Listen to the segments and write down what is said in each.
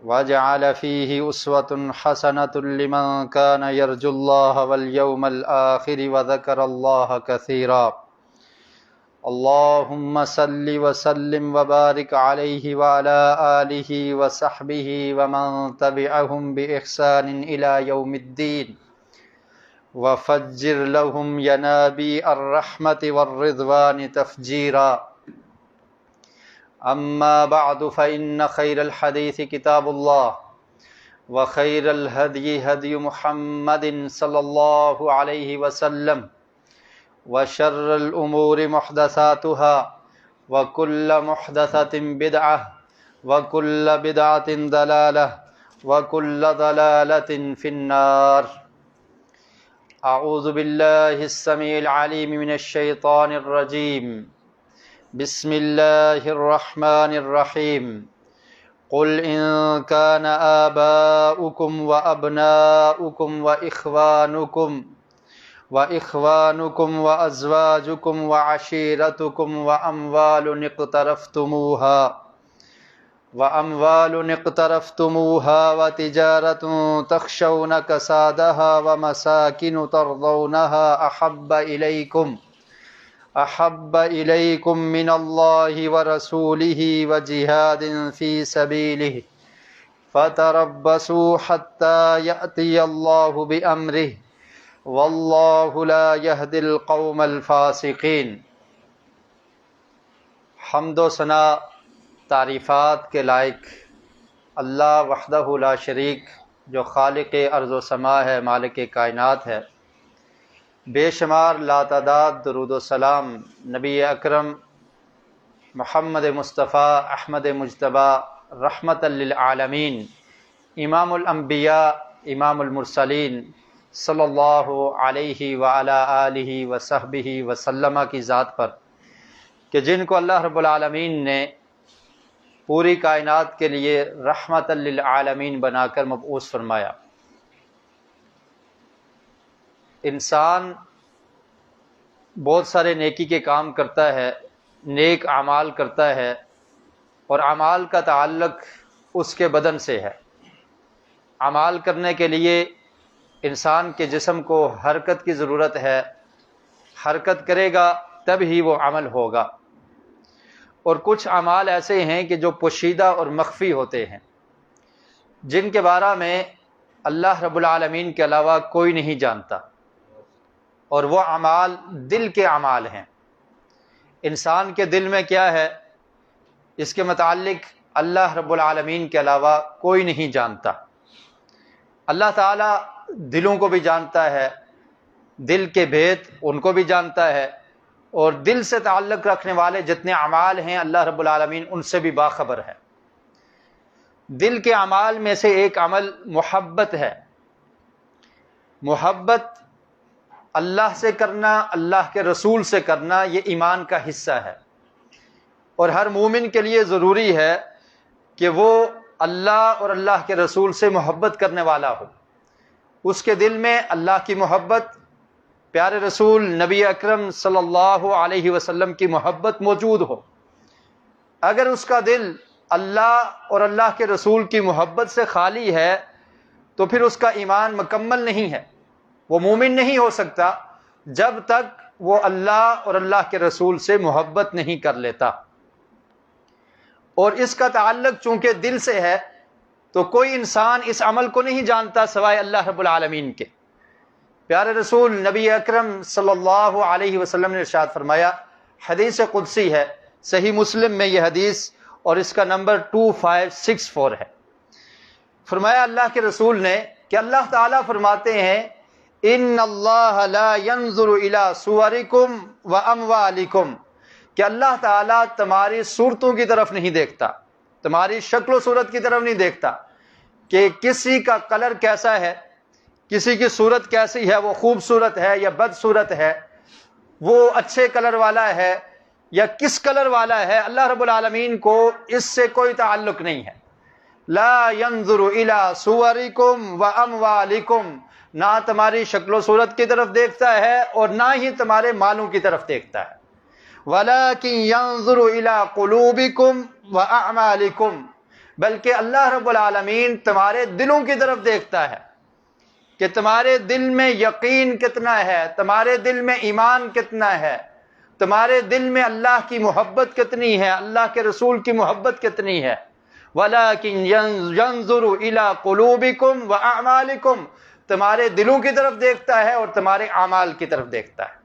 وجعل فيه أسوة حسنة لمن كان يرجو الله واليوم الآخر وذكر الله كثيرا اللهم صل وسلم وبارك عليه وعلى آله وصحبه ومن تبعهم بإحسان إلى يوم الدين وفجر لهم ينابيع الرحمة والرضوان تفجيرا أما بعد فإن خير الحديث كتاب الله وخير الهدي هدي محمد صلى الله عليه وسلم وشر الأمور محدثاتها وكل محدثة بدعة وكل بدعة ضلالة وكل ضلالة في النار أعوذ بالله السميع العليم من الشيطان الرجيم بسم الله الرحمن الرحيم قل إن كان آباؤكم وأبناؤكم وإخوانكم وأزواجكم وعشيرتكم وأموال اقترفتموها وتجارة تخشون كسادها ومساكن ترضونها أحب إليكم من الله ورسوله وجهاد في سبيله فتربصوا حتى يأتي الله بأمره واللہ لا يهدي القوم الفاسقین۔ حمد و ثنا تعریفات کے لائق اللہ وحدہ لا شریک جو خالق ارض و سما ہے، مالک کائنات ہے، بے شمار لاتعداد درود و سلام نبی اکرم محمد مصطفیٰ احمد مجتبیٰ رحمت للعالمین امام الانبیاء امام المرسلین صلی اللہ علیہ وعلی آلہ وصحبہ وسلم کی ذات پر کہ جن کو اللہ رب العالمین نے پوری کائنات کے لیے رحمت للعالمین بنا کر مبعوث فرمایا۔ انسان بہت سارے نیکی کے کام کرتا ہے، نیک اعمال کرتا ہے، اور اعمال کا تعلق اس کے بدن سے ہے۔ اعمال کرنے کے لیے انسان کے جسم کو حرکت کی ضرورت ہے، حرکت کرے گا تب ہی وہ عمل ہوگا۔ اور کچھ اعمال ایسے ہیں کہ جو پوشیدہ اور مخفی ہوتے ہیں، جن کے بارے میں اللہ رب العالمین کے علاوہ کوئی نہیں جانتا، اور وہ اعمال دل کے اعمال ہیں۔ انسان کے دل میں کیا ہے اس کے متعلق اللہ رب العالمین کے علاوہ کوئی نہیں جانتا۔ اللہ تعالیٰ دلوں کو بھی جانتا ہے، دل کے بھید ان کو بھی جانتا ہے، اور دل سے تعلق رکھنے والے جتنے اعمال ہیں اللہ رب العالمین ان سے بھی باخبر ہے۔ دل کے اعمال میں سے ایک عمل محبت ہے۔ محبت اللہ سے کرنا، اللہ کے رسول سے کرنا، یہ ایمان کا حصہ ہے، اور ہر مومن کے لیے ضروری ہے کہ وہ اللہ اور اللہ کے رسول سے محبت کرنے والا ہو، اس کے دل میں اللہ کی محبت، پیارے رسول نبی اکرم صلی اللہ علیہ وسلم کی محبت موجود ہو۔ اگر اس کا دل اللہ اور اللہ کے رسول کی محبت سے خالی ہے تو پھر اس کا ایمان مکمل نہیں ہے، وہ مومن نہیں ہو سکتا جب تک وہ اللہ اور اللہ کے رسول سے محبت نہیں کر لیتا۔ اور اس کا تعلق چونکہ دل سے ہے تو کوئی انسان اس عمل کو نہیں جانتا سوائے اللہ رب العالمین کے۔ پیارے رسول نبی اکرم صلی اللہ علیہ وسلم نے ارشاد فرمایا، حدیث قدسی ہے، صحیح مسلم میں یہ حدیث اور اس کا نمبر 2564 ہے۔ فرمایا اللہ کے رسول نے کہ اللہ تعالیٰ فرماتے ہیں ان اللہ لا ينظر الى صورکم واموالکم، کہ اللہ تعالیٰ تمہاری صورتوں کی طرف نہیں دیکھتا، تمہاری شکل و صورت کی طرف نہیں دیکھتا کہ کسی کا کلر کیسا ہے، کسی کی صورت کیسی ہے، وہ خوبصورت ہے یا بدصورت ہے، وہ اچھے کلر والا ہے یا کس کلر والا ہے۔ اللہ رب العالمین کو اس سے کوئی تعلق نہیں ہے۔ لا ينظر الى صورکم واموالکم، نہ تمہاری شکل و صورت کی طرف دیکھتا ہے اور نہ ہی تمہارے مالوں کی طرف دیکھتا ہے۔ وَلَكِنْ يَنظُرُ إِلَىٰ قُلُوبِكُمْ وَأَعْمَالِكُمْ، بلکہ اللہ رب العالمین تمہارے دلوں کی طرف دیکھتا ہے کہ تمہارے دل میں یقین کتنا ہے، تمہارے دل میں ایمان کتنا ہے، تمہارے دل میں اللہ کی محبت کتنی ہے، اللہ کے رسول کی محبت کتنی ہے۔ وَلَكِنْ يَنظُرُ إِلَىٰ قُلُوبِكُمْ وَأَعْمَالِكُمْ، تمہارے دلوں کی طرف دیکھتا ہے اور تمہارے اعمال کی طرف دیکھتا ہے۔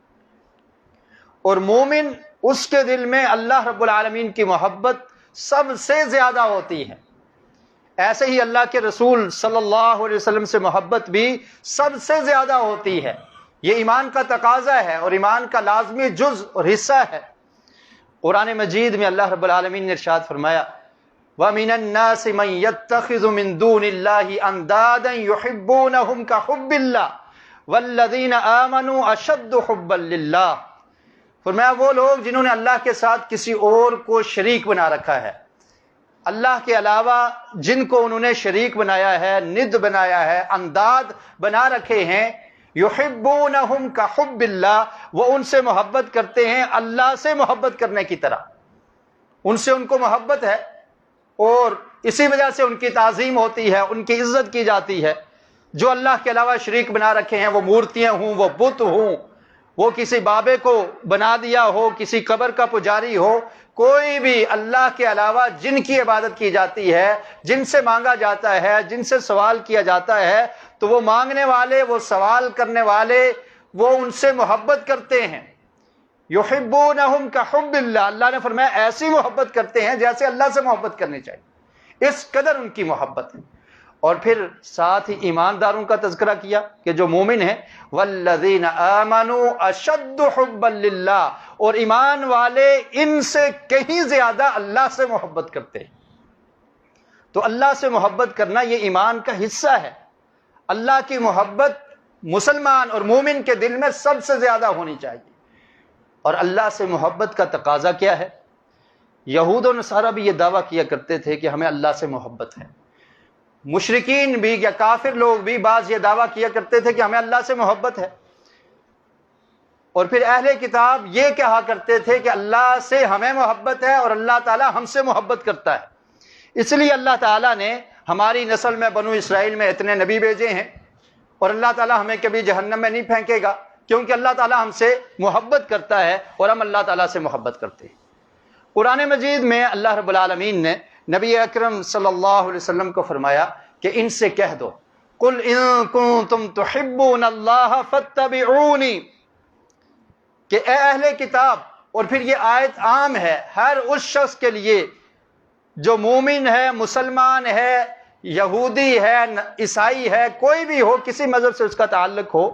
اور مومن اس کے دل میں اللہ رب العالمین کی محبت سب سے زیادہ ہوتی ہے، ایسے ہی اللہ کے رسول صلی اللہ علیہ وسلم سے محبت بھی سب سے زیادہ ہوتی ہے۔ یہ ایمان کا تقاضا ہے اور ایمان کا لازمی جز اور حصہ ہے۔ قرآن مجید میں اللہ رب العالمین نے ارشاد فرمایا وَمِنَ النَّاسِ مَن يَتَّخِذُ مِن دُونِ اللَّهِ أَندَادًا يُحِبُّونَهُمْ كَحُبِّ اللَّهِ وَالَّذِينَ آمَنُوا أَشَدُّ حُبًّا لِلَّهِ، فرمایا وہ لوگ جنہوں نے اللہ کے ساتھ کسی اور کو شریک بنا رکھا ہے، اللہ کے علاوہ جن کو انہوں نے شریک بنایا ہے، ند بنایا ہے، انداد بنا رکھے ہیں، یحبونہم کحب اللہ، وہ ان سے محبت کرتے ہیں اللہ سے محبت کرنے کی طرح، ان سے ان کو محبت ہے اور اسی وجہ سے ان کی تعظیم ہوتی ہے، ان کی عزت کی جاتی ہے۔ جو اللہ کے علاوہ شریک بنا رکھے ہیں، وہ مورتیاں ہوں، وہ بت ہوں، وہ کسی بابے کو بنا دیا ہو، کسی قبر کا پجاری ہو، کوئی بھی اللہ کے علاوہ جن کی عبادت کی جاتی ہے، جن سے مانگا جاتا ہے، جن سے سوال کیا جاتا ہے، تو وہ مانگنے والے، وہ سوال کرنے والے، وہ ان سے محبت کرتے ہیں۔ یحبونہم کحب اللہ، اللہ نے فرمایا ایسی محبت کرتے ہیں جیسے اللہ سے محبت کرنی چاہیے، اس قدر ان کی محبت ہے۔ اور پھر ساتھ ہی ایمانداروں کا تذکرہ کیا کہ جو مومن ہیں والذین آمنوا اشد حبا للہ، اور ایمان والے ان سے کہیں زیادہ اللہ سے محبت کرتے ہیں۔ تو اللہ سے محبت کرنا یہ ایمان کا حصہ ہے۔ اللہ کی محبت مسلمان اور مومن کے دل میں سب سے زیادہ ہونی چاہیے۔ اور اللہ سے محبت کا تقاضا کیا ہے؟ یہود و نصارہ بھی یہ دعویٰ کیا کرتے تھے کہ ہمیں اللہ سے محبت ہے، مشرکین بھی یا کافر لوگ بھی بعض یہ دعویٰ کیا کرتے تھے کہ ہمیں اللہ سے محبت ہے، اور پھر اہل کتاب یہ کہا کرتے تھے کہ اللہ سے ہمیں محبت ہے اور اللہ تعالی ہم سے محبت کرتا ہے۔ اس لیے اللہ تعالیٰ نے ہماری نسل میں بنو اسرائیل میں اتنے نبی بھیجے ہیں، اور اللہ تعالیٰ ہمیں کبھی جہنم میں نہیں پھینکے گا، کیونکہ اللہ تعالیٰ ہم سے محبت کرتا ہے اور ہم اللہ تعالیٰ سے محبت کرتے ہیں۔ قرآن مجید میں اللہ رب العالمین نے نبی اکرم صلی اللہ علیہ وسلم کو فرمایا کہ ان سے کہہ دو قل ان کنتم تحبون اللہ فاتبعونی، کہ اے اہل کتاب، اور پھر یہ آیت عام ہے ہر اس شخص کے لیے جو مومن ہے، مسلمان ہے، یہودی ہے، عیسائی ہے، کوئی بھی ہو، کسی مذہب سے اس کا تعلق ہو،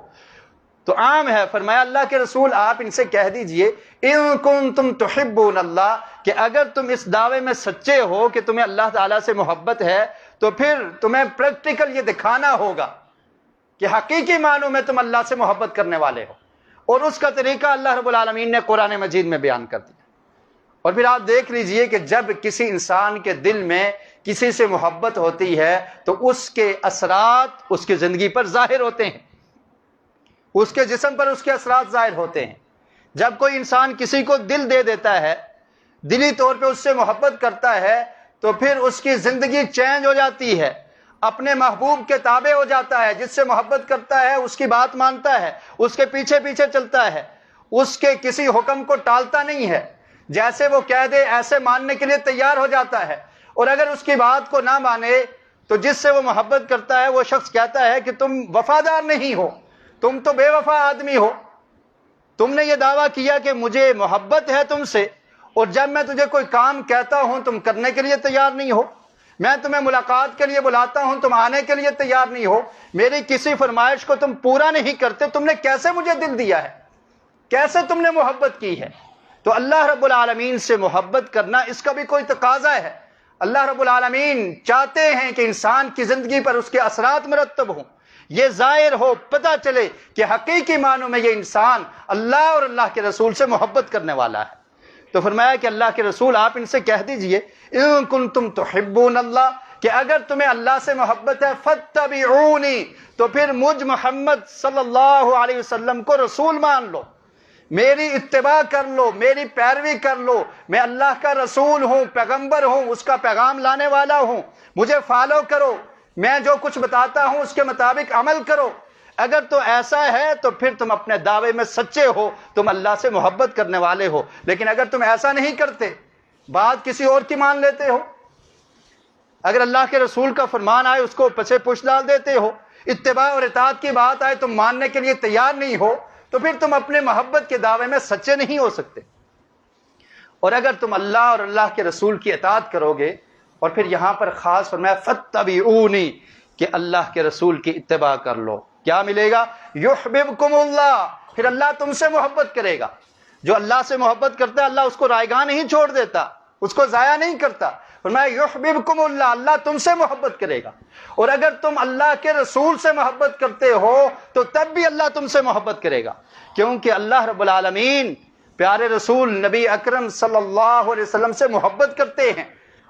تو عام ہے۔ فرمایا اللہ کے رسول آپ ان سے کہہ دیجئے ان کنتم تحبون اللہ، کہ اگر تم اس دعوے میں سچے ہو کہ تمہیں اللہ تعالیٰ سے محبت ہے، تو پھر تمہیں پریکٹیکل یہ دکھانا ہوگا کہ حقیقی معنوں میں تم اللہ سے محبت کرنے والے ہو، اور اس کا طریقہ اللہ رب العالمین نے قرآن مجید میں بیان کر دیا۔ اور پھر آپ دیکھ لیجئے کہ جب کسی انسان کے دل میں کسی سے محبت ہوتی ہے تو اس کے اثرات اس کی زندگی پر ظاہر ہوتے ہیں، اس کے جسم پر اس کے اثرات ظاہر ہوتے ہیں۔ جب کوئی انسان کسی کو دل دے دیتا ہے، دلی طور پہ اس سے محبت کرتا ہے، تو پھر اس کی زندگی چینج ہو جاتی ہے، اپنے محبوب کے تابع ہو جاتا ہے، جس سے محبت کرتا ہے اس کی بات مانتا ہے، اس کے پیچھے پیچھے چلتا ہے، اس کے کسی حکم کو ٹالتا نہیں ہے، جیسے وہ کہہ دے ایسے ماننے کے لیے تیار ہو جاتا ہے۔ اور اگر اس کی بات کو نہ مانے تو جس سے وہ محبت کرتا ہے وہ شخص کہتا ہے کہ تم وفادار نہیں ہو، تم تو بے وفا آدمی ہو، تم نے یہ دعویٰ کیا کہ مجھے محبت ہے تم سے، اور جب میں تجھے کوئی کام کہتا ہوں تم کرنے کے لیے تیار نہیں ہو، میں تمہیں ملاقات کے لیے بلاتا ہوں تم آنے کے لیے تیار نہیں ہو، میری کسی فرمائش کو تم پورا نہیں کرتے، تم نے کیسے مجھے دل دیا ہے، کیسے تم نے محبت کی ہے؟ تو اللہ رب العالمین سے محبت کرنا اس کا بھی کوئی تقاضا ہے۔ اللہ رب العالمین چاہتے ہیں کہ انسان کی زندگی پر اس کے اثرات مرتب ہوں، یہ ظاہر ہو، پتہ چلے کہ حقیقی معنوں میں یہ انسان اللہ اور اللہ کے رسول سے محبت کرنے والا ہے۔ تو فرمایا کہ اللہ کے رسول آپ ان سے کہہ دیجئے ان کنتم تحبون اللہ، کہ اگر تمہیں اللہ سے محبت ہے فاتبعونی، تو پھر مجھ محمد صلی اللہ علیہ وسلم کو رسول مان لو، میری اتباع کر لو، میری پیروی کر لو، میں اللہ کا رسول ہوں، پیغمبر ہوں، اس کا پیغام لانے والا ہوں، مجھے فالو کرو، میں جو کچھ بتاتا ہوں اس کے مطابق عمل کرو۔ اگر تو ایسا ہے تو پھر تم اپنے دعوے میں سچے ہو، تم اللہ سے محبت کرنے والے ہو۔ لیکن اگر تم ایسا نہیں کرتے، بات کسی اور کی مان لیتے ہو، اگر اللہ کے رسول کا فرمان آئے اس کو پسے پش ڈال دیتے ہو، اتباع اور اطاعت کی بات آئے تم ماننے کے لیے تیار نہیں ہو، تو پھر تم اپنے محبت کے دعوے میں سچے نہیں ہو سکتے۔ اور اگر تم اللہ اور اللہ کے رسول کی اطاعت کرو گے، اور پھر یہاں پر خاص فرمایا فاتبعونی، کہ اللہ کے رسول کی اتباع کر لو، کیا ملے گا؟ یحببکم اللہ، پھر اللہ تم سے محبت کرے گا۔ جو اللہ سے محبت کرتا ہے اللہ اس کو رائیگاں نہیں چھوڑ دیتا، اس کو ضائع نہیں کرتا۔ فرمایا یحببکم اللہ، اللہ تم سے محبت کرے گا۔ اور اگر تم اللہ کے رسول سے محبت کرتے ہو تو تب بھی اللہ تم سے محبت کرے گا، کیونکہ اللہ رب العالمین پیارے رسول نبی اکرم صلی اللہ علیہ وسلم سے محبت کرتے ہیں۔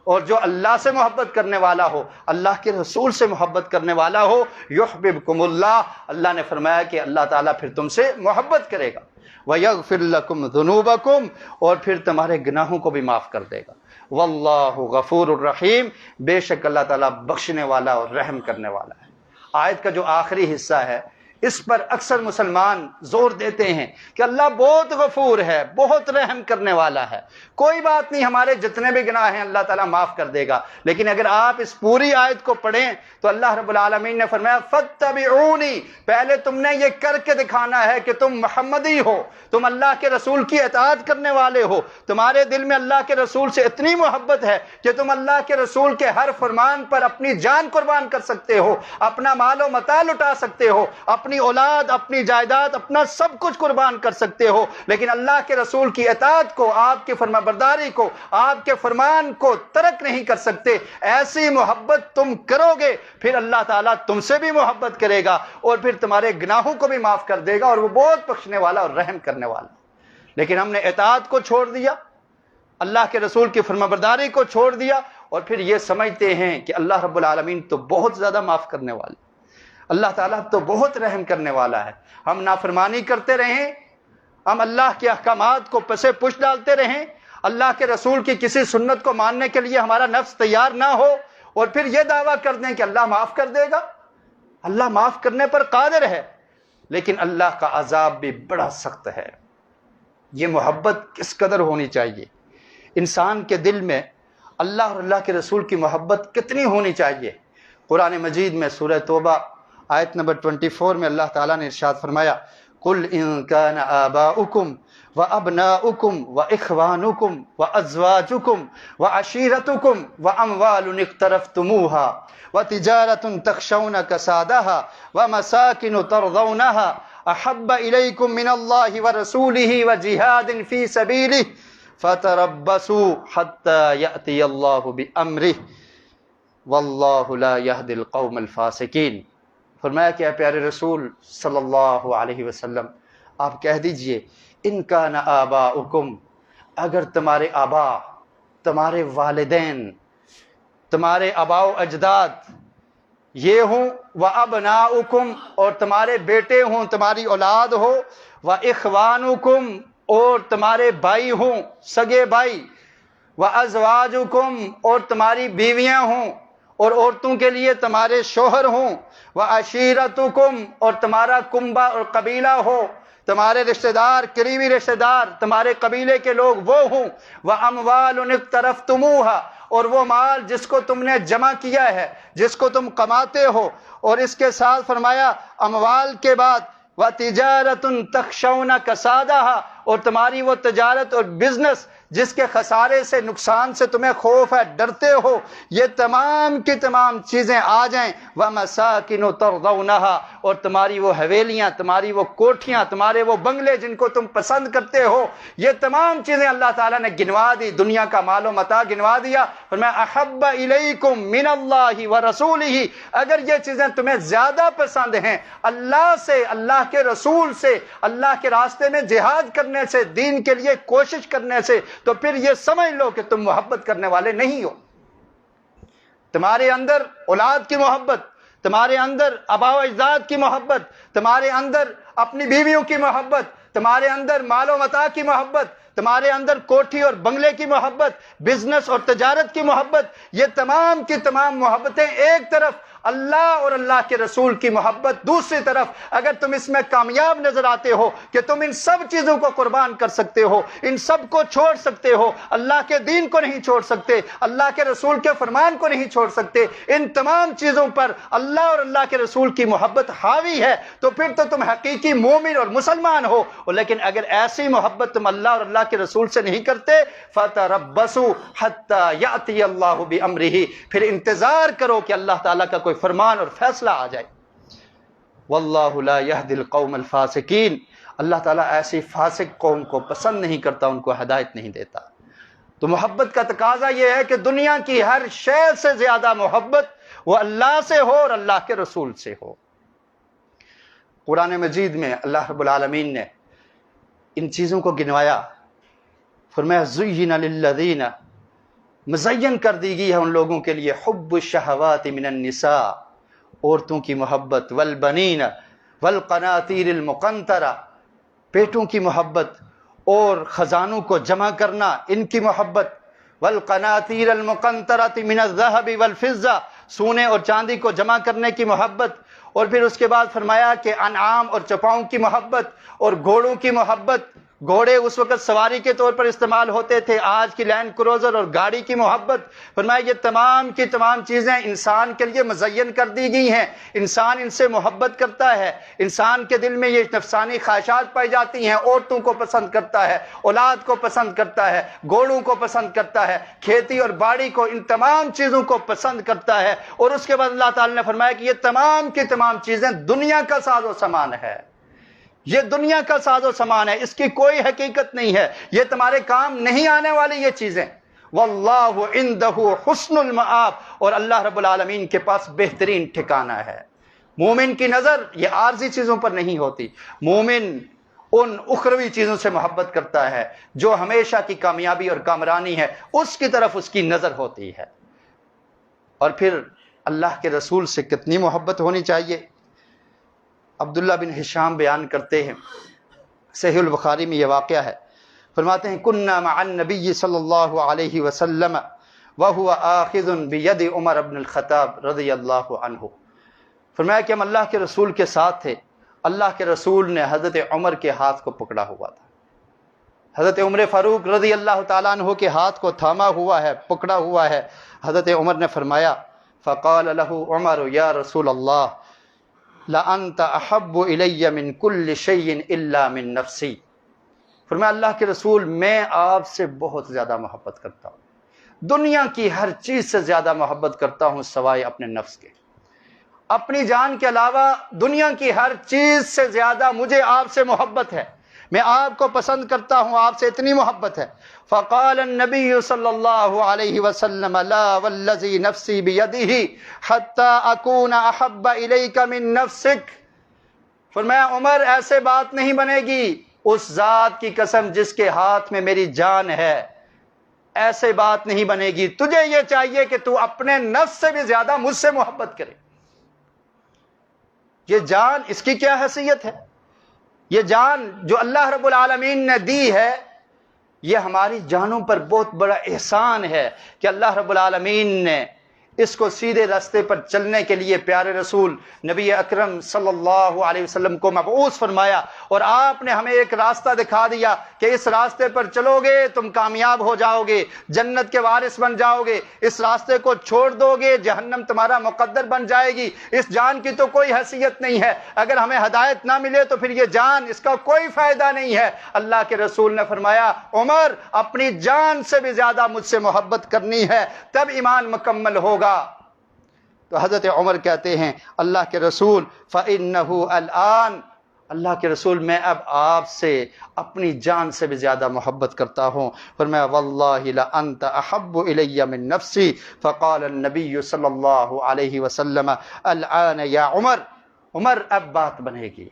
اور جو اللہ سے محبت کرنے والا ہو، اللہ کے رسول سے محبت کرنے والا ہو، یحببکم اللہ، اللہ نے فرمایا کہ اللہ تعالیٰ پھر تم سے محبت کرے گا۔ وَيَغْفِرْ لَكُمْ ذُنُوبَكُمْ، اور پھر تمہارے گناہوں کو بھی معاف کر دے گا۔ واللہ غفور الرحیم، بے شک اللہ تعالیٰ بخشنے والا اور رحم کرنے والا ہے۔ آیت کا جو آخری حصہ ہے اس پر اکثر مسلمان زور دیتے ہیں کہ اللہ بہت غفور ہے، بہت رحم کرنے والا ہے، کوئی بات نہیں، ہمارے جتنے بھی گناہ ہیں اللہ تعالیٰ معاف کر دے گا۔ لیکن اگر آپ اس پوری آیت کو پڑھیں تو اللہ رب العالمین نے فرمایا فاتبعونی، پہلے تم نے یہ کر کے دکھانا ہے کہ تم محمدی ہو، تم اللہ کے رسول کی اطاعت کرنے والے ہو، تمہارے دل میں اللہ کے رسول سے اتنی محبت ہے کہ تم اللہ کے رسول کے ہر فرمان پر اپنی جان قربان کر سکتے ہو، اپنا مال و متاع لٹا سکتے ہو، اپنی اولاد، اپنی جائیداد، اپنا سب کچھ قربان کر سکتے ہو، لیکن اللہ کے رسول کی اطاعت کو، آپ کی فرما برداری کو، آپ کے فرمان کو ترک نہیں کر سکتے۔ ایسی محبت تم کرو گے پھر اللہ تعالیٰ تم سے بھی محبت کرے گا اور پھر تمہارے گناہوں کو بھی معاف کر دے گا، اور وہ بہت بخشنے والا اور رحم کرنے والا۔ لیکن ہم نے اطاعت کو چھوڑ دیا، اللہ کے رسول کی فرما برداری کو چھوڑ دیا، اور پھر یہ سمجھتے ہیں کہ اللہ رب العالمین تو بہت زیادہ معاف کرنے والا، اللہ تعالیٰ تو بہت رحم کرنے والا ہے۔ ہم نافرمانی کرتے رہیں، ہم اللہ کے احکامات کو پسے پش ڈالتے رہیں، اللہ کے رسول کی کسی سنت کو ماننے کے لیے ہمارا نفس تیار نہ ہو، اور پھر یہ دعویٰ کر دیں کہ اللہ معاف کر دے گا۔ اللہ معاف کرنے پر قادر ہے، لیکن اللہ کا عذاب بھی بڑا سخت ہے۔ یہ محبت کس قدر ہونی چاہیے، انسان کے دل میں اللہ اور اللہ کے رسول کی محبت کتنی ہونی چاہیے۔ قرآن مجید میں سورہ توبہ آیت نمبر 24 میں اللہ تعالیٰ نے ارشاد فرمایا قُلْ إِن كَانَ آبَاؤُكُمْ وَأَبْنَاؤُكُمْ وَإِخْوَانُكُمْ وَأَزْوَاجُكُمْ وَعَشِيرَتُكُمْ وَأَمْوَالٌ اقْتَرَفْتُمُوهَا وَتِجَارَةٌ تَخْشَوْنَ كَسَادَهَا وَمَسَاكِنُ تَرْضَوْنَهَا أَحَبَّ إِلَيْكُم مِّنَ اللَّهِ وَرَسُولِهِ وَجِهَادٍ فِي سَبِيلِهِ فَتَرَبَّصُوا حَتَّى يَأْتِيَ اللَّهُ بِأَمْرِهِ وَاللَّهُ لَا يَهْدِي الْقَوْمَ الْفَاسِقِينَ۔ فرمایا کہ اے پیارے رسول صلی اللہ علیہ وسلم آپ کہہ دیجئے ان کان آباؤکم، اگر تمہارے آبا، تمہارے والدین، تمہارے آبا و اجداد یہ ہوں، وابناؤکم، اور تمہارے بیٹے ہوں، تمہاری اولاد ہو، واخوانکم، اور تمہارے بھائی ہوں، سگے بھائی، وازواجکم، اور تمہاری بیویاں ہوں، اور عورتوں کے لیے تمہارے شوہر ہوں، وعشیرتکم، اور تمہارا کنبہ اور قبیلہ ہو، تمہارے رشتہ دار، قریبی رشتہ دار، تمہارے قبیلے کے لوگ وہ ہوں، واموال اقترفتموها، اور وہ مال جس کو تم نے جمع کیا ہے، جس کو تم کماتے ہو، اور اس کے ساتھ فرمایا اموال کے بعد وَتِجَارَةٌ تَخْشَوْنَ كَسَادَهَا، اور تمہاری وہ تجارت اور بزنس جس کے خسارے سے، نقصان سے تمہیں خوف ہے، ڈرتے ہو، یہ تمام کی تمام چیزیں آ جائیں، وَمَسَاكِنُ تَرْضَوْنَهَا، اور تمہاری وہ حویلیاں، تمہاری وہ کوٹھیاں، تمہارے وہ بنگلے جن کو تم پسند کرتے ہو، یہ تمام چیزیں اللہ تعالیٰ نے گنوا دی، دنیا کا مال و متاع گنوا دیا۔ فرمایا احب الیکم من اللہ ورسولہ، اگر یہ چیزیں تمہیں زیادہ پسند ہیں اللہ سے، اللہ کے رسول سے، اللہ کے راستے میں جہاد کرنے سے، دین کے لیے کوشش کرنے سے، تو پھر یہ سمجھ لو کہ تم محبت کرنے والے نہیں ہو۔ تمہارے اندر اولاد کی محبت، تمہارے اندر آباء و اجداد کی محبت، تمہارے اندر اپنی بیویوں کی محبت، تمہارے اندر مال و متاع کی محبت، تمہارے اندر کوٹھی اور بنگلے کی محبت، بزنس اور تجارت کی محبت، یہ تمام کی تمام محبتیں ایک طرف، اللہ اور اللہ کے رسول کی محبت دوسری طرف، اگر تم اس میں کامیاب نظر آتے ہو کہ تم ان سب چیزوں کو قربان کر سکتے ہو، ان سب کو چھوڑ سکتے ہو، اللہ کے دین کو نہیں چھوڑ سکتے، اللہ کے رسول کے فرمان کو نہیں چھوڑ سکتے، ان تمام چیزوں پر اللہ اور اللہ کے رسول کی محبت حاوی ہے، تو پھر تو تم حقیقی مومن اور مسلمان ہو۔ لیکن اگر ایسی محبت تم اللہ اور اللہ کے رسول سے نہیں کرتے، فَتَرَبَّصُوا حَتَّى يَأْتِيَ اللَّهُ بِأَمْرِهِ، پھر انتظار کرو کہ اللہ تعالیٰ کا کوئی فرمان اور فیصلہ آ جائے۔ واللہ لا يهدي القوم الفاسقین، اللہ تعالیٰ ایسی فاسق قوم کو پسند نہیں کرتا، ان کو ہدایت نہیں دیتا۔ تو محبت کا تقاضا یہ ہے کہ دنیا کی ہر شے سے زیادہ محبت وہ اللہ سے ہو اور اللہ کے رسول سے ہو۔ قرآن مجید میں اللہ رب العالمین نے ان چیزوں کو گنوایا، فرمایا زُيِّنَ لِلَّذِينَ، مزین کر دی گئی ہے ان لوگوں کے لیے، حب الشہوات من النساء، عورتوں کی محبت، والبنین والقناطیر المقنطرہ، پیٹوں کی محبت اور خزانوں کو جمع کرنا، ان کی محبت، والقناطیر المقنطرۃ من الذهب والفضہ، سونے اور چاندی کو جمع کرنے کی محبت، اور پھر اس کے بعد فرمایا کہ انعام اور چپاؤں کی محبت اور گھوڑوں کی محبت۔ گھوڑے اس وقت سواری کے طور پر استعمال ہوتے تھے، آج کی لینڈ کروزر اور گاڑی کی محبت۔ فرمایا یہ تمام کی تمام چیزیں انسان کے لیے مزین کر دی گئی ہیں، انسان ان سے محبت کرتا ہے، انسان کے دل میں یہ نفسانی خواہشات پائی جاتی ہیں، عورتوں کو پسند کرتا ہے، اولاد کو پسند کرتا ہے، گھوڑوں کو پسند کرتا ہے، کھیتی اور باڑی کو، ان تمام چیزوں کو پسند کرتا ہے۔ اور اس کے بعد اللہ تعالی نے فرمایا کہ یہ تمام کی تمام چیزیں دنیا کا ساز و سامان ہے، یہ دنیا کا ساز و سامان ہے، اس کی کوئی حقیقت نہیں ہے، یہ تمہارے کام نہیں آنے والی یہ چیزیں۔ واللہ عندہ حسن المآب، اور اللہ رب العالمین کے پاس بہترین ٹھکانہ ہے۔ مومن کی نظر یہ عارضی چیزوں پر نہیں ہوتی، مومن ان اخروی چیزوں سے محبت کرتا ہے جو ہمیشہ کی کامیابی اور کامرانی ہے، اس کی طرف اس کی نظر ہوتی ہے۔ اور پھر اللہ کے رسول سے کتنی محبت ہونی چاہیے۔ عبداللہ بن ہشام بیان کرتے ہیں، صحیح البخاری میں یہ واقعہ ہے، فرماتے ہیں کننا مع النبی صلی اللہ علیہ وسلم وہو آخذ بید عمر بن الخطاب رضی اللہ عنہ۔ فرمایا کہ ہم اللہ کے رسول کے ساتھ تھے، اللہ کے رسول نے حضرت عمر کے ہاتھ کو پکڑا ہوا تھا، حضرت عمر فاروق رضی اللہ تعالیٰ عنہ کے ہاتھ کو تھاما ہوا ہے، پکڑا ہوا ہے۔ حضرت عمر نے فرمایا فقال له عمر یا رسول اللہ لَأَنْتَ أَحَبُّ إِلَيَّ مِنْ كُلِّ شَيْءٍ إِلَّا مِنْ نَفْسِي۔ فرمایا اللہ کے رسول میں آپ سے بہت زیادہ محبت کرتا ہوں، دنیا کی ہر چیز سے زیادہ محبت کرتا ہوں سوائے اپنے نفس کے، اپنی جان کے علاوہ دنیا کی ہر چیز سے زیادہ مجھے آپ سے محبت ہے، میں آپ کو پسند کرتا ہوں، آپ سے اتنی محبت ہے۔ فقال النبی صلی اللہ علیہ وسلم لا والذی نفسی بیدہ حتی اکون احب الیک من نفسک۔ فرمایا عمر ایسے بات نہیں بنے گی، اس ذات کی قسم جس کے ہاتھ میں میری جان ہے، ایسے بات نہیں بنے گی، تجھے یہ چاہیے کہ تو اپنے نفس سے بھی زیادہ مجھ سے محبت کرے۔ یہ جان اس کی کیا حیثیت ہے، یہ جان جو اللہ رب العالمین نے دی ہے، یہ ہماری جانوں پر بہت بڑا احسان ہے کہ اللہ رب العالمین نے اس کو سیدھے راستے پر چلنے کے لیے پیارے رسول نبی اکرم صلی اللہ علیہ وسلم کو مبعوث فرمایا، اور آپ نے ہمیں ایک راستہ دکھا دیا کہ اس راستے پر چلو گے تم کامیاب ہو جاؤ گے، جنت کے وارث بن جاؤ گے، اس راستے کو چھوڑ دو گے جہنم تمہارا مقدر بن جائے گی۔ اس جان کی تو کوئی حیثیت نہیں ہے، اگر ہمیں ہدایت نہ ملے تو پھر یہ جان اس کا کوئی فائدہ نہیں ہے۔ اللہ کے رسول نے فرمایا عمر اپنی جان سے بھی زیادہ مجھ سے محبت کرنی ہے، تب ایمان مکمل ہوگا۔ تو حضرت عمر کہتے ہیں اللہ کے رسول فَإِنَّهُ الْآن، اللہ کے رسول میں اب آپ سے اپنی جان سے بھی زیادہ محبت کرتا ہوں۔ فرمایا وَاللَّهِ لَأَنْتَ أَحَبُّ إِلَيَّ مِن نَفْسِي۔ فقال النبی صلی اللہ علیہ وسلم الآن یا عمر، عمر اب بات بنے گی۔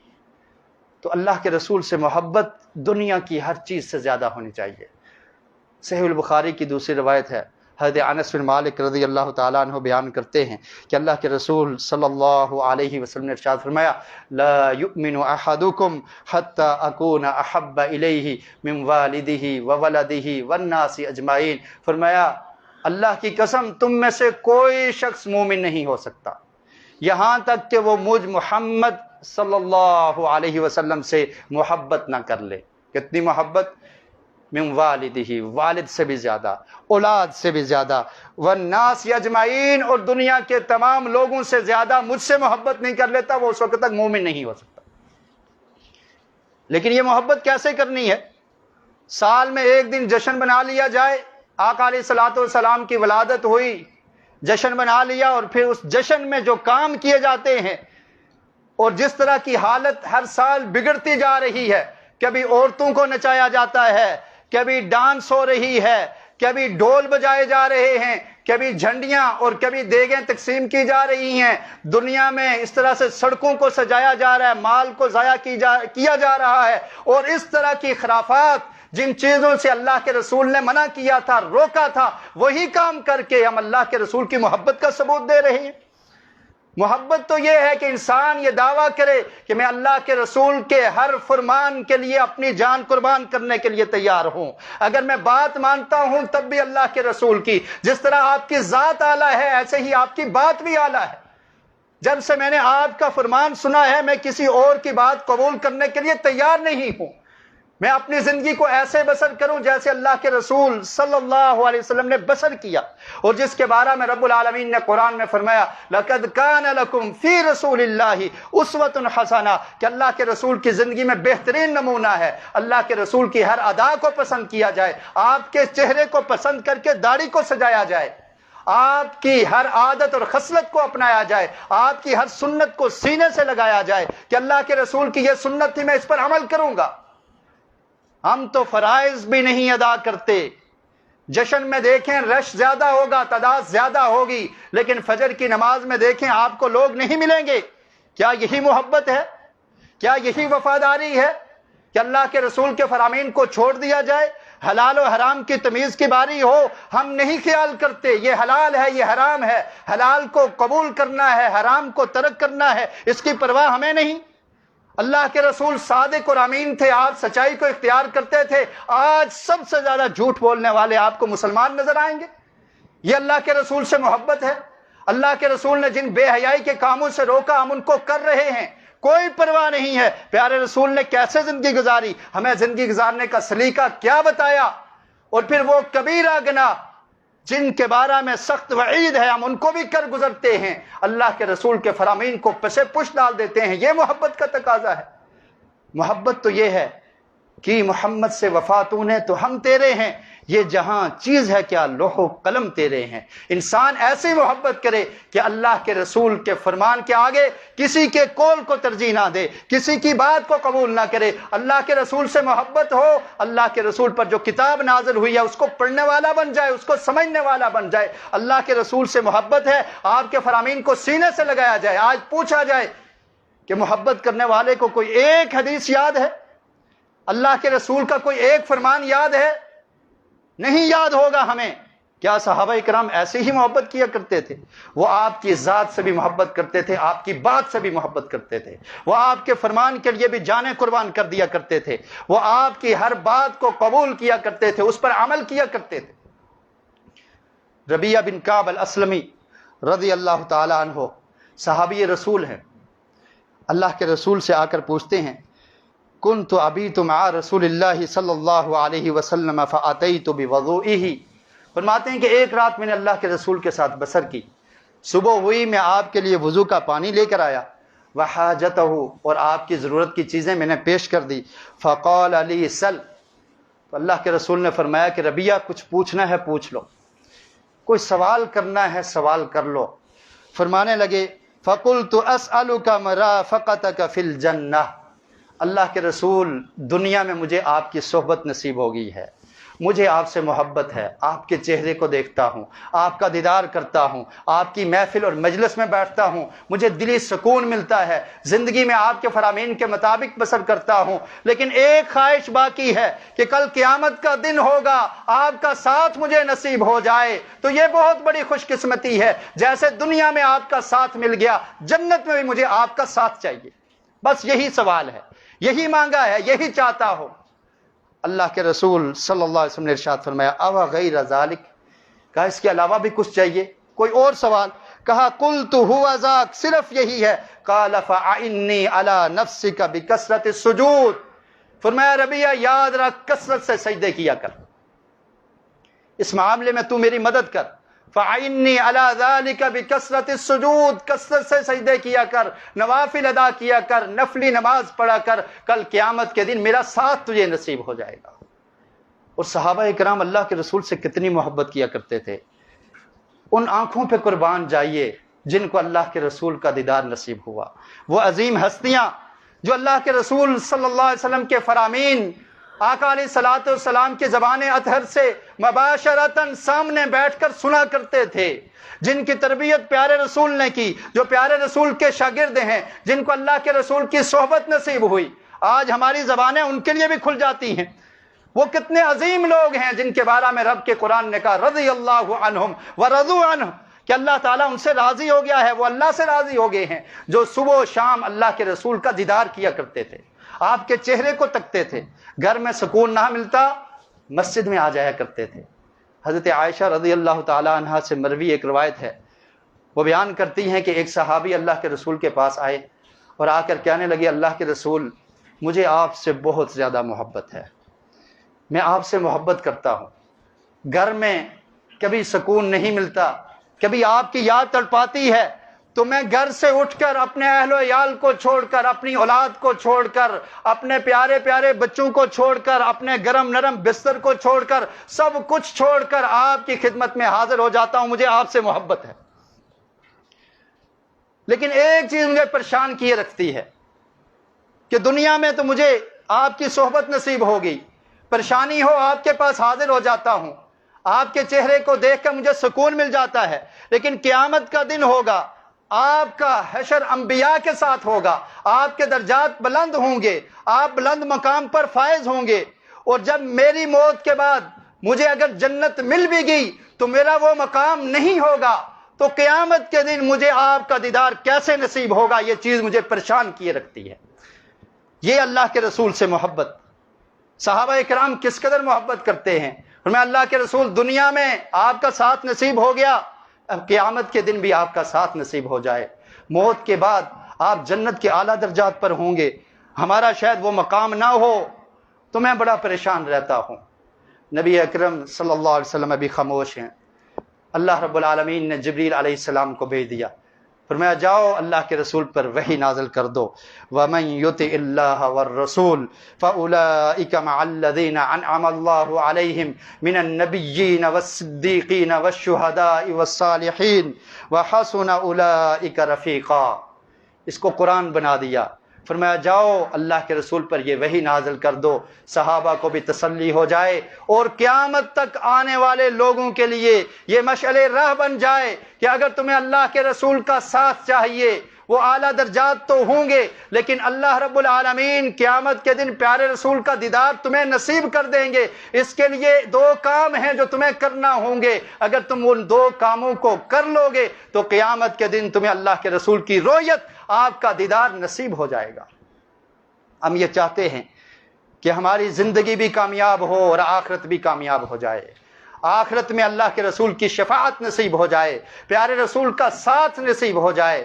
تو اللہ کے رسول سے محبت دنیا کی ہر چیز سے زیادہ ہونی چاہیے۔ صحیح البخاری کی دوسری روایت ہے، حضرت انس بن مالک رضی اللہ تعالیٰ عنہ بیان کرتے ہیں کہ اللہ کے رسول صلی اللہ علیہ وسلم نے ارشاد فرمایا لا یؤمن احدکم حتی اکون احب الیہ من والدہ وولدہ والناس اجمعین. فرمایا اللہ کی قسم تم میں سے کوئی شخص مومن نہیں ہو سکتا یہاں تک کہ وہ مجھ محمد صلی اللہ علیہ وسلم سے محبت نہ کر لے. کتنی محبت؟ من والدہ، والد سے بھی زیادہ، اولاد سے بھی زیادہ، والناس اجمعین، اور دنیا کے تمام لوگوں سے زیادہ مجھ سے محبت نہیں کر لیتا وہ اس وقت تک مومن نہیں ہو سکتا. لیکن یہ محبت کیسے کرنی ہے؟ سال میں ایک دن جشن بنا لیا جائے، آقا علیہ الصلوۃ والسلام کی ولادت ہوئی، جشن بنا لیا، اور پھر اس جشن میں جو کام کیے جاتے ہیں اور جس طرح کی حالت ہر سال بگڑتی جا رہی ہے، کبھی عورتوں کو نچایا جاتا ہے، کبھی ڈانس ہو رہی ہے، کبھی ڈھول بجائے جا رہے ہیں، کبھی جھنڈیاں اور کبھی دیگیں تقسیم کی جا رہی ہیں، دنیا میں اس طرح سے سڑکوں کو سجایا جا رہا ہے، مال کو ضائع کیا جا رہا ہے، اور اس طرح کی خرافات جن چیزوں سے اللہ کے رسول نے منع کیا تھا، روکا تھا، وہی کام کر کے ہم اللہ کے رسول کی محبت کا ثبوت دے رہے ہیں. محبت تو یہ ہے کہ انسان یہ دعویٰ کرے کہ میں اللہ کے رسول کے ہر فرمان کے لیے اپنی جان قربان کرنے کے لیے تیار ہوں. اگر میں بات مانتا ہوں تب بھی اللہ کے رسول کی. جس طرح آپ کی ذات اعلیٰ ہے ایسے ہی آپ کی بات بھی اعلیٰ ہے. جب سے میں نے آپ کا فرمان سنا ہے میں کسی اور کی بات قبول کرنے کے لیے تیار نہیں ہوں. میں اپنی زندگی کو ایسے بسر کروں جیسے اللہ کے رسول صلی اللہ علیہ وسلم نے بسر کیا، اور جس کے بارے میں رب العالمین نے قرآن میں فرمایا لَقَدْ كَانَ لَكُمْ فِي رَسُولِ اللَّهِ أُسْوَةٌ حَسَنَةٌ، کہ اللہ کے رسول کی زندگی میں بہترین نمونہ ہے. اللہ کے رسول کی ہر ادا کو پسند کیا جائے، آپ کے چہرے کو پسند کر کے داڑھی کو سجایا جائے، آپ کی ہر عادت اور خصلت کو اپنایا جائے، آپ کی ہر سنت کو سینے سے لگایا جائے کہ اللہ کے رسول کی یہ سنت تھی میں اس پر عمل کروں گا. ہم تو فرائض بھی نہیں ادا کرتے. جشن میں دیکھیں رش زیادہ ہوگا، تعداد زیادہ ہوگی، لیکن فجر کی نماز میں دیکھیں آپ کو لوگ نہیں ملیں گے. کیا یہی محبت ہے؟ کیا یہی وفاداری ہے کہ اللہ کے رسول کے فرامین کو چھوڑ دیا جائے؟ حلال و حرام کی تمیز کی باری ہو، ہم نہیں خیال کرتے یہ حلال ہے یہ حرام ہے، حلال کو قبول کرنا ہے، حرام کو ترک کرنا ہے، اس کی پرواہ ہمیں نہیں. اللہ کے رسول صادق اور امین تھے، آپ سچائی کو اختیار کرتے تھے. آج سب سے زیادہ جھوٹ بولنے والے آپ کو مسلمان نظر آئیں گے. یہ اللہ کے رسول سے محبت ہے؟ اللہ کے رسول نے جن بے حیائی کے کاموں سے روکا ہم ان کو کر رہے ہیں، کوئی پرواہ نہیں ہے. پیارے رسول نے کیسے زندگی گزاری، ہمیں زندگی گزارنے کا سلیقہ کیا بتایا، اور پھر وہ کبیرہ گناہ جن کے بارے میں سخت وعید ہے ہم ان کو بھی کر گزرتے ہیں، اللہ کے رسول کے فرامین کو پسے پش ڈال دیتے ہیں. یہ محبت کا تقاضا ہے. محبت تو یہ ہے کہ محمد سے وفا تو نے تو ہم تیرے ہیں، یہ جہاں چیز ہے کیا لوح و قلم تیرے ہیں. انسان ایسی محبت کرے کہ اللہ کے رسول کے فرمان کے آگے کسی کے قول کو ترجیح نہ دے، کسی کی بات کو قبول نہ کرے. اللہ کے رسول سے محبت ہو، اللہ کے رسول پر جو کتاب نازل ہوئی ہے اس کو پڑھنے والا بن جائے، اس کو سمجھنے والا بن جائے. اللہ کے رسول سے محبت ہے، آپ کے فرامین کو سینے سے لگایا جائے. آج پوچھا جائے کہ محبت کرنے والے کو کوئی ایک حدیث یاد ہے؟ اللہ کے رسول کا کوئی ایک فرمان یاد ہے؟ نہیں یاد ہوگا ہمیں. کیا صحابہ کرام ایسے ہی محبت کیا کرتے تھے؟ وہ آپ کی ذات سے بھی محبت کرتے تھے، آپ کی بات سے بھی محبت کرتے تھے، وہ آپ کے فرمان کے لیے بھی جانیں قربان کر دیا کرتے تھے، وہ آپ کی ہر بات کو قبول کیا کرتے تھے، اس پر عمل کیا کرتے تھے. ربیعہ بن کعب الاسلمی رضی اللہ تعالی عنہ صحابی رسول ہیں. اللہ کے رسول سے آ کر پوچھتے ہیں کنت ابیت مع رسول اللہ صلی اللہ علیہ وسلم فاتیت بوضوئہ. فرماتے ہیں کہ ایک رات میں نے اللہ کے رسول کے ساتھ بسر کی. صبح ہوئی میں آپ کے لیے وضو کا پانی لے کر آیا، وحاجتہ، اور آپ کی ضرورت کی چیزیں میں نے پیش کر دی. فقال علی سل، تو اللہ کے رسول نے فرمایا کہ ربیعہ کچھ پوچھنا ہے پوچھ لو، کوئی سوال کرنا ہے سوال کر لو. فرمانے لگے فقلت اسألک مرافقتک فی الجنہ. اللہ کے رسول دنیا میں مجھے آپ کی صحبت نصیب ہو گئی ہے، مجھے آپ سے محبت ہے، آپ کے چہرے کو دیکھتا ہوں، آپ کا دیدار کرتا ہوں، آپ کی محفل اور مجلس میں بیٹھتا ہوں، مجھے دلی سکون ملتا ہے، زندگی میں آپ کے فرامین کے مطابق بسر کرتا ہوں، لیکن ایک خواہش باقی ہے کہ کل قیامت کا دن ہوگا، آپ کا ساتھ مجھے نصیب ہو جائے تو یہ بہت بڑی خوش قسمتی ہے۔ جیسے دنیا میں آپ کا ساتھ مل گیا، جنت میں بھی مجھے آپ کا ساتھ چاہیے۔ بس یہی سوال ہے، یہی مانگا ہے، یہی چاہتا ہوں۔ اللہ کے رسول صلی اللہ علیہ وسلم نے ارشاد فرمایا او غیر ذالک، کہا اس کے علاوہ بھی کچھ چاہیے؟ کوئی اور سوال؟ کہا قلت هو ذاک، صرف یہی ہے۔ قال فاعنی علی نفسک بکثرت السجود، فرمایا ربیہ یاد رکھ کثرت سے سجدے کیا کر، اس معاملے میں تو میری مدد کر۔ فاعنی علی ذالک بکثرت السجود، کثرت سے سجدے کیا کر، نوافل ادا کیا کر، نفلی نماز پڑھا کر، کل قیامت کے دن میرا ساتھ تجھے نصیب ہو جائے گا۔ اور صحابہ کرام اللہ کے رسول سے کتنی محبت کیا کرتے تھے۔ ان آنکھوں پہ قربان جائیے جن کو اللہ کے رسول کا دیدار نصیب ہوا، وہ عظیم ہستیاں جو اللہ کے رسول صلی اللہ علیہ وسلم کے فرامین آقا علیہ الصلوۃ والسلام کی زبان اطہر سے مباشرتاً سامنے بیٹھ کر سنا کرتے تھے، جن کی تربیت پیارے رسول نے کی، جو پیارے رسول کے شاگرد ہیں، جن کو اللہ کے رسول کی صحبت نصیب ہوئی، آج ہماری زبانیں ان کے لیے بھی کھل جاتی ہیں۔ وہ کتنے عظیم لوگ ہیں جن کے بارے میں رب کے قرآن نے کہا رضی اللہ عنہم ورضوا عنہ، کہ اللہ تعالیٰ ان سے راضی ہو گیا ہے، وہ اللہ سے راضی ہو گئے ہیں، جو صبح و شام اللہ کے رسول کا دیدار کیا کرتے تھے، آپ کے چہرے کو تکتے تھے، گھر میں سکون نہ ملتا مسجد میں آ جایا کرتے تھے۔ حضرت عائشہ رضی اللہ تعالی عنہا سے مروی ایک روایت ہے، وہ بیان کرتی ہیں کہ ایک صحابی اللہ کے رسول کے پاس آئے اور آ کر کہنے لگے اللہ کے رسول مجھے آپ سے بہت زیادہ محبت ہے، میں آپ سے محبت کرتا ہوں، گھر میں کبھی سکون نہیں ملتا، کبھی آپ کی یاد تڑپاتی ہے تو میں گھر سے اٹھ کر اپنے اہل و عیال کو چھوڑ کر، اپنی اولاد کو چھوڑ کر، اپنے پیارے پیارے بچوں کو چھوڑ کر، اپنے گرم نرم بستر کو چھوڑ کر، سب کچھ چھوڑ کر آپ کی خدمت میں حاضر ہو جاتا ہوں، مجھے آپ سے محبت ہے۔ لیکن ایک چیز مجھے پریشان کیے رکھتی ہے کہ دنیا میں تو مجھے آپ کی صحبت نصیب ہوگی، پریشانی ہو آپ کے پاس حاضر ہو جاتا ہوں، آپ کے چہرے کو دیکھ کر مجھے سکون مل جاتا ہے، لیکن قیامت کا دن ہوگا، آپ کا حشر انبیاء کے ساتھ ہوگا، آپ کے درجات بلند ہوں گے، آپ بلند مقام پر فائز ہوں گے، اور جب میری موت کے بعد مجھے اگر جنت مل بھی گئی تو میرا وہ مقام نہیں ہوگا، تو قیامت کے دن مجھے آپ کا دیدار کیسے نصیب ہوگا؟ یہ چیز مجھے پریشان کیے رکھتی ہے۔ یہ اللہ کے رسول سے محبت، صحابہ کرام کس قدر محبت کرتے ہیں۔ فرمایا اللہ کے رسول دنیا میں آپ کا ساتھ نصیب ہو گیا، اب قیامت کے دن بھی آپ کا ساتھ نصیب ہو جائے، موت کے بعد آپ جنت کے اعلیٰ درجات پر ہوں گے، ہمارا شاید وہ مقام نہ ہو تو میں بڑا پریشان رہتا ہوں۔ نبی اکرم صلی اللہ علیہ وسلم ابھی خاموش ہیں، اللہ رب العالمین نے جبریل علیہ السلام کو بھیج دیا، فرمایا جاؤ اللہ کے رسول پر وحی نازل کر دو، وَمَن يُطِعِ اللَّهَ وَالرَّسُولَ فَأُولَٰئِكَ مَعَ الَّذِينَ أَنْعَمَ اللَّهُ عَلَيْهِمْ مِنَ النَّبِيِّينَ وَالصِّدِّيقِينَ وَالشُّهَدَاءِ وَالصَّالِحِينَ وَحَسُنَ أُولَٰئِكَ رَفِيقًا۔ اس کو قرآن بنا دیا، فرمایا جاؤ اللہ کے رسول پر یہ وحی نازل کر دو، صحابہ کو بھی تسلی ہو جائے اور قیامت تک آنے والے لوگوں کے لیے یہ مشعل راہ بن جائے کہ اگر تمہیں اللہ کے رسول کا ساتھ چاہیے، وہ اعلیٰ درجات تو ہوں گے لیکن اللہ رب العالمین قیامت کے دن پیارے رسول کا دیدار تمہیں نصیب کر دیں گے۔ اس کے لیے دو کام ہیں جو تمہیں کرنا ہوں گے، اگر تم ان دو کاموں کو کر لو گے تو قیامت کے دن تمہیں اللہ کے رسول کی رؤیت، آپ کا دیدار نصیب ہو جائے گا۔ ہم یہ چاہتے ہیں کہ ہماری زندگی بھی کامیاب ہو اور آخرت بھی کامیاب ہو جائے، آخرت میں اللہ کے رسول کی شفاعت نصیب ہو جائے، پیارے رسول کا ساتھ نصیب ہو جائے۔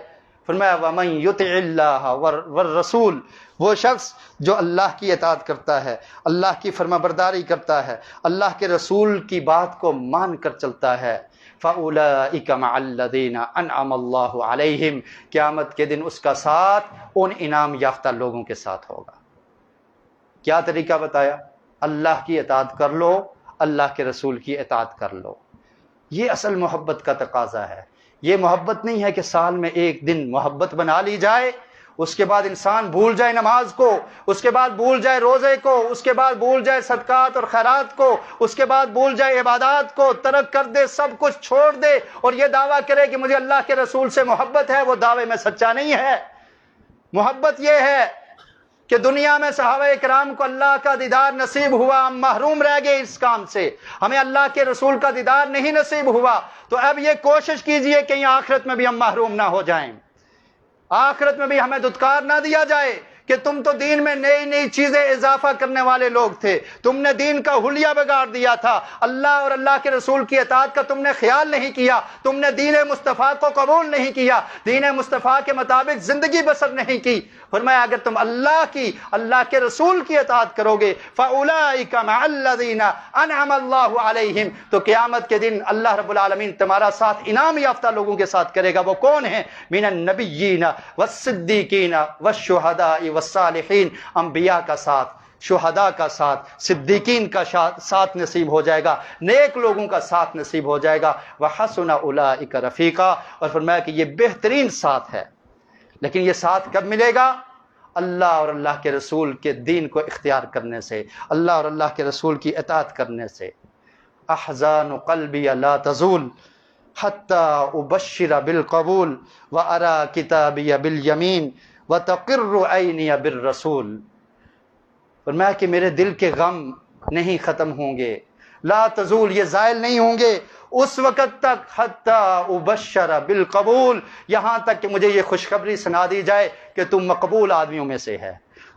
فرمایا وَمَن يُطِعِ اللَّهَ وَالرَّسُولَ، وہ شخص جو اللہ کی اطاعت کرتا ہے، اللہ کی فرما برداری کرتا ہے، اللہ کے رسول کی بات کو مان کر چلتا ہے، فَأُولَٰئِكَ مَعَ الَّذِينَ أَنْعَمَ اللَّهُ عَلَيْهِمْ، قیامت کے دن اس کا ساتھ ان انعام یافتہ لوگوں کے ساتھ ہوگا۔ کیا طریقہ بتایا؟ اللہ کی اطاعت کر لو، اللہ کے رسول کی اطاعت کر لو۔ یہ اصل محبت کا تقاضا ہے۔ یہ محبت نہیں ہے کہ سال میں ایک دن محبت بنا لی جائے اس کے بعد انسان بھول جائے نماز کو، اس کے بعد بھول جائے روزے کو، اس کے بعد بھول جائے صدقات اور خیرات کو، اس کے بعد بھول جائے عبادات کو، ترک کر دے، سب کچھ چھوڑ دے اور یہ دعویٰ کرے کہ مجھے اللہ کے رسول سے محبت ہے، وہ دعوے میں سچا نہیں ہے۔ محبت یہ ہے کہ دنیا میں صحابہ کرام کو اللہ کا دیدار نصیب ہوا، ہم محروم رہ گئے اس کام سے، ہمیں اللہ کے رسول کا دیدار نہیں نصیب ہوا، تو اب یہ کوشش کیجئے کہ آخرت میں بھی ہم محروم نہ ہو جائیں، آخرت میں بھی ہمیں دھتکار نہ دیا جائے کہ تم تو دین میں نئی نئی چیزیں اضافہ کرنے والے لوگ تھے، تم نے دین کا حلیہ بگاڑ دیا تھا، اللہ اور اللہ کے رسول کی اطاعت کا تم نے خیال نہیں کیا، تم نے دین مصطفیٰ کو قبول نہیں کیا، دین مصطفیٰ کے مطابق زندگی بسر نہیں کی۔ فرمایا اگر تم اللہ کی، اللہ کے رسول کی اطاعت کرو گے فَأُولَئِكَ مَعَ الَّذِينَ أَنْعَمَ اللَّهُ عَلَيْهِمْ، تو قیامت کے دن اللہ رب العالمین تمہارا ساتھ انعام یافتہ لوگوں کے ساتھ کرے گا۔ وہ کون ہیں؟ مِنَ النَّبِيِّينَ وَالصِّدِّيقِينَ وَالشُّهَدَاءِ وَالصَّالِحِينَ، انبیاء کا ساتھ، شہداء کا ساتھ، صدیقین کا ساتھ نصیب ہو جائے گا، نیک لوگوں کا ساتھ نصیب ہو جائے گا۔ وَحَسُنَ أُولَئِكَ رَفِيقًا، اور فرمایا کہ یہ بہترین ساتھ ہے، لیکن یہ ساتھ کب ملے گا؟ اللہ اور اللہ کے رسول کے دین کو اختیار کرنے سے، اللہ اور اللہ کے رسول کی اطاعت کرنے سے۔ احزان قلبی لا تزول حتی ابشر بالقبول وارا کتابی بالیمین وتقر عینی بالرسول۔ فرمایا کہ میرے دل کے غم نہیں ختم ہوں گے، لا تزول، یہ زائل نہیں ہوں گے اس وقت تک، حتی ابشر بالقبول، یہاں تک کہ مجھے یہ خوشخبری سنا دی جائے کہ تم مقبول آدمیوں میں سے ہے،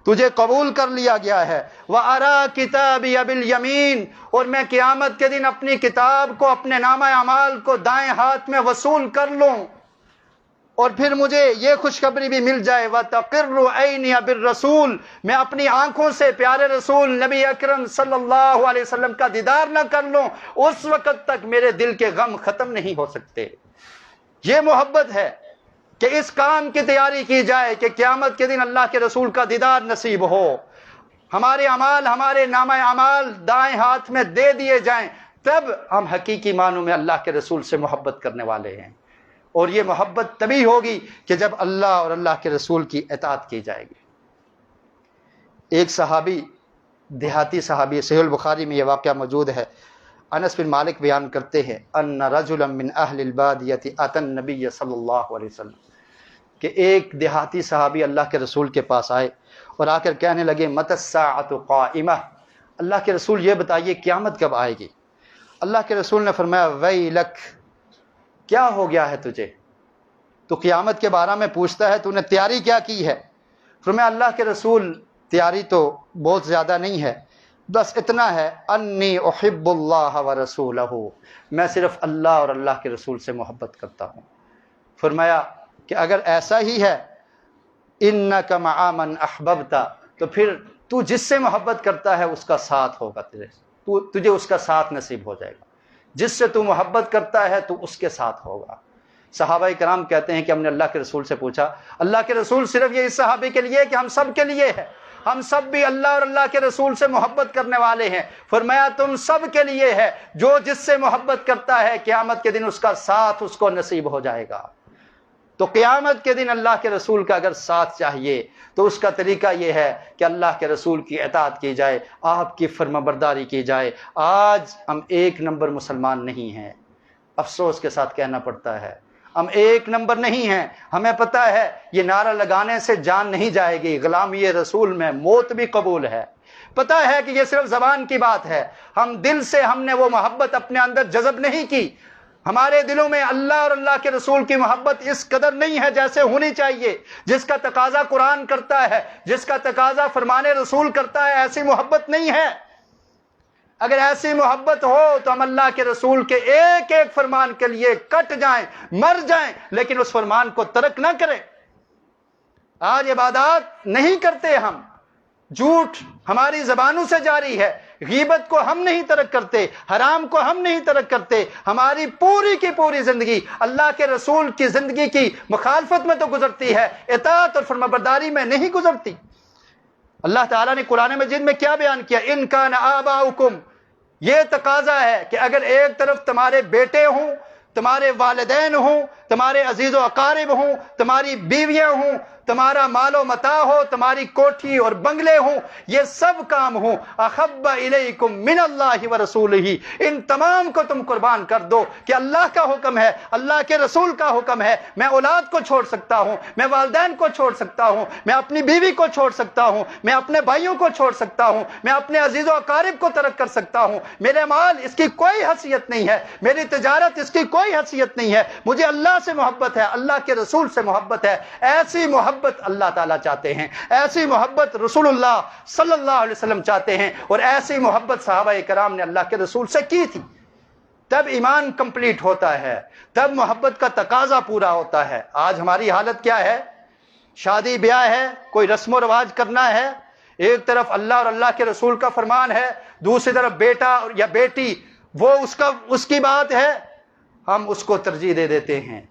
تجھے قبول کر لیا گیا ہے۔ وَأَرَا كِتَابِيَ بِالْيَمِينَ، اور میں قیامت کے دن اپنی کتاب کو، اپنے نامہ اعمال کو دائیں ہاتھ میں وصول کر لوں، اور پھر مجھے یہ خوشخبری بھی مل جائے وَتَقِرُّ عَيْنِيَ بِالرَّسُولِ، میں اپنی آنکھوں سے پیارے رسول نبی اکرم صلی اللہ علیہ وسلم کا دیدار نہ کر لوں، اس وقت تک میرے دل کے غم ختم نہیں ہو سکتے۔ یہ محبت ہے کہ اس کام کی تیاری کی جائے کہ قیامت کے دن اللہ کے رسول کا دیدار نصیب ہو، ہمارے اعمال، ہمارے نامہ اعمال دائیں ہاتھ میں دے دیے جائیں، تب ہم حقیقی معنوں میں اللہ کے رسول سے محبت کرنے والے ہیں۔ اور یہ محبت تبھی ہوگی کہ جب اللہ اور اللہ کے رسول کی اطاعت کی جائے گی۔ ایک صحابی، دیہاتی صحابی، صحیح البخاری میں یہ واقعہ موجود ہے، انس بن مالک بیان کرتے ہیں ان رجلا من اہل البادیۃ اتى النبی صلی اللہ علیہ وسلم، کہ ایک دیہاتی صحابی اللہ کے رسول کے پاس آئے اور آ کر کہنے لگے متی الساعۃ قائمہ، اللہ کے رسول یہ بتائیے قیامت کب آئے گی؟ اللہ کے رسول نے فرمایا ویلک، کیا ہو گیا ہے تجھے؟ تو قیامت کے بارے میں پوچھتا ہے، تو نے تیاری کیا کی ہے؟ فرمایا اللہ کے رسول تیاری تو بہت زیادہ نہیں ہے، بس اتنا ہے انی احب اللہ ورسولہ، میں صرف اللہ اور اللہ کے رسول سے محبت کرتا ہوں۔ فرمایا کہ اگر ایسا ہی ہے انک مع من احببت، تو پھر تو جس سے محبت کرتا ہے اس کا ساتھ ہوگا، تجھے اس کا ساتھ نصیب ہو جائے گا، جس سے تو محبت کرتا ہے تو اس کے ساتھ ہوگا۔ صحابہ کرام کہتے ہیں کہ ہم نے اللہ کے رسول سے پوچھا، اللہ کے رسول صرف یہ اس صحابی کے لیے کہ ہم سب کے لیے ہے، ہم سب بھی اللہ اور اللہ کے رسول سے محبت کرنے والے ہیں؟ فرمایا تم سب کے لیے ہے، جو جس سے محبت کرتا ہے قیامت کے دن اس کا ساتھ اس کو نصیب ہو جائے گا۔ تو قیامت کے دن اللہ کے رسول کا اگر ساتھ چاہیے تو اس کا طریقہ یہ ہے کہ اللہ کے رسول کی اطاعت کی جائے، آپ کی فرمانبرداری کی جائے۔ آج ہم ایک نمبر مسلمان نہیں ہیں، افسوس کے ساتھ کہنا پڑتا ہے، ہم ایک نمبر نہیں ہیں۔ ہمیں پتہ ہے یہ نعرہ لگانے سے جان نہیں جائے گی، غلامی رسول میں موت بھی قبول ہے، پتہ ہے کہ یہ صرف زبان کی بات ہے، ہم دل سے ہم نے وہ محبت اپنے اندر جذب نہیں کی، ہمارے دلوں میں اللہ اور اللہ کے رسول کی محبت اس قدر نہیں ہے جیسے ہونی چاہیے، جس کا تقاضا قرآن کرتا ہے، جس کا تقاضا فرمان رسول کرتا ہے، ایسی محبت نہیں ہے۔ اگر ایسی محبت ہو تو ہم اللہ کے رسول کے ایک ایک فرمان کے لیے کٹ جائیں، مر جائیں، لیکن اس فرمان کو ترک نہ کریں۔ آج عبادات نہیں کرتے ہم، جھوٹ ہماری زبانوں سے جاری ہے، غیبت کو ہم نہیں ترک کرتے، حرام کو ہم نہیں ترک کرتے، ہماری پوری کی پوری زندگی اللہ کے رسول کی زندگی کی مخالفت میں تو گزرتی ہے، اطاعت اور فرمانبرداری میں نہیں گزرتی۔ اللہ تعالیٰ نے قرآن مجید میں کیا بیان کیا؟ ان کان آباؤکم، یہ تقاضا ہے کہ اگر ایک طرف تمہارے بیٹے ہوں، تمہارے والدین ہوں، تمہارے عزیز و اقارب ہوں، تمہاری بیویاں ہوں، تمہارا مال و متاع ہو، تمہاری کوٹھی اور بنگلے ہوں، یہ سب کام ہوں، احب الیکم من اللہ ورسولہ، ان تمام کو تم قربان کر دو کہ اللہ کا حکم ہے، اللہ کے رسول کا حکم ہے۔ میں اولاد کو چھوڑ سکتا ہوں، میں والدین کو چھوڑ سکتا ہوں، میں اپنی بیوی کو چھوڑ سکتا ہوں، میں اپنے بھائیوں کو چھوڑ سکتا ہوں، میں اپنے عزیز و اقارب کو ترک کر سکتا ہوں، میرے مال اس کی کوئی حیثیت نہیں ہے، میری تجارت اس کی کوئی حیثیت نہیں ہے، مجھے اللہ سے محبت ہے، اللہ کے رسول سے محبت ہے۔ ایسی محبت اللہ تعالیٰ چاہتے ہیں، ایسی محبت رسول اللہ صلی اللہ علیہ وسلم چاہتے ہیں، اور ایسی محبت صحابہ کرام نے اللہ کے رسول سے کی تھی۔ تب ایمان کمپلیٹ ہوتا ہے، تب محبت کا تقاضا پورا ہوتا ہے۔ آج ہماری حالت کیا ہے؟ شادی بیاہ ہے، کوئی رسم و رواج کرنا ہے، ایک طرف اللہ اور اللہ کے رسول کا فرمان ہے، دوسری طرف بیٹا یا بیٹی وہ اس کی بات ہے، ہم اس کو ترجیح دے دیتے ہیں۔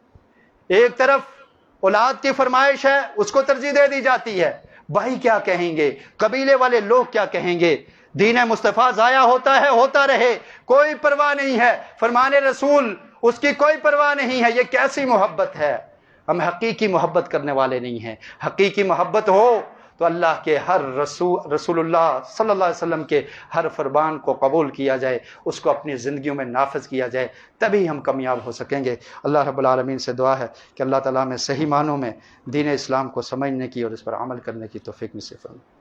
ایک طرف اولاد کی فرمائش ہے، اس کو ترجیح دے دی جاتی ہے۔ بھائی کیا کہیں گے، قبیلے والے لوگ کیا کہیں گے، دین مصطفیٰ ضائع ہوتا ہے، ہوتا رہے، کوئی پرواہ نہیں ہے، فرمان رسول اس کی کوئی پرواہ نہیں ہے۔ یہ کیسی محبت ہے؟ ہم حقیقی محبت کرنے والے نہیں ہیں۔ حقیقی محبت ہو تو اللہ کے ہر رسول اللہ صلی اللہ علیہ وسلم کے ہر فرمان کو قبول کیا جائے، اس کو اپنی زندگیوں میں نافذ کیا جائے، تبھی ہم کامیاب ہو سکیں گے۔ اللہ رب العالمین سے دعا ہے کہ اللہ تعالیٰ ہمیں صحیح معنوں میں دین اسلام کو سمجھنے کی اور اس پر عمل کرنے کی توفیق نصیب فرمائے۔